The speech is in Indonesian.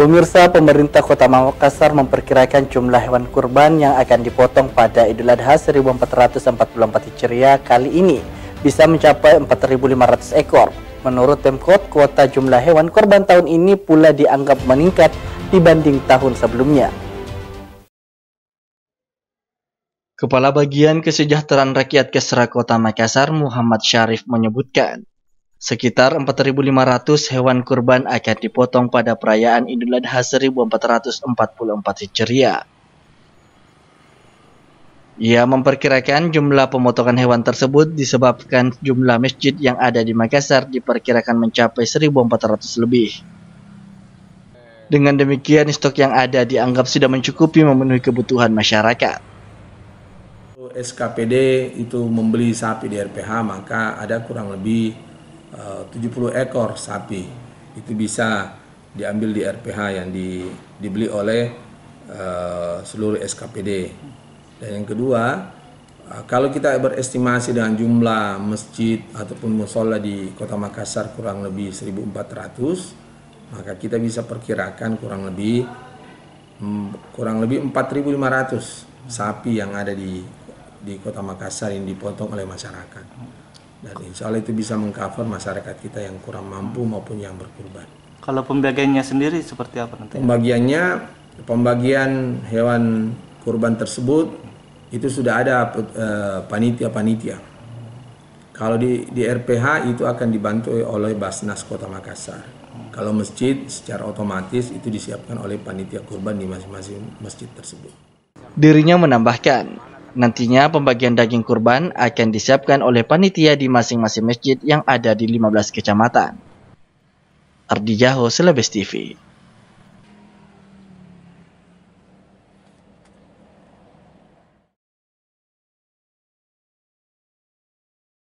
Pemirsa, pemerintah Kota Makassar memperkirakan jumlah hewan kurban yang akan dipotong pada Idul Adha 1444 Hijriah kali ini bisa mencapai 4.500 ekor. Menurut Pemkot, kuota jumlah hewan kurban tahun ini pula dianggap meningkat dibanding tahun sebelumnya. Kepala Bagian Kesejahteraan Rakyat Kesra Kota Makassar, Muhammad Syarif menyebutkan, sekitar 4.500 hewan kurban akan dipotong pada perayaan Idul Adha 1444 Hijriah. Ia memperkirakan jumlah pemotongan hewan tersebut disebabkan jumlah masjid yang ada di Makassar diperkirakan mencapai 1.400 lebih. Dengan demikian, stok yang ada dianggap sudah mencukupi memenuhi kebutuhan masyarakat. SKPD itu membeli sapi di RPH, maka ada kurang lebih 70 ekor sapi. Itu bisa diambil di RPH yang dibeli oleh seluruh SKPD. Dan yang kedua, kalau kita berestimasi dengan jumlah masjid ataupun musola di Kota Makassar kurang lebih 1.400, maka kita bisa perkirakan kurang lebih 4.500 sapi yang ada di Kota Makassar yang dipotong oleh masyarakat. Dan insya Allah itu bisa mengcover masyarakat kita yang kurang mampu maupun yang berkurban. Kalau pembagiannya sendiri seperti apa nanti? Pembagian hewan kurban tersebut itu sudah ada panitia-panitia. Kalau di RPH itu akan dibantu oleh Basnas Kota Makassar. Kalau masjid secara otomatis itu disiapkan oleh panitia kurban di masing-masing masjid tersebut. Dirinya menambahkan, nantinya pembagian daging kurban akan disiapkan oleh panitia di masing-masing masjid yang ada di 15 kecamatan. Ardi Jaho, Celebes TV.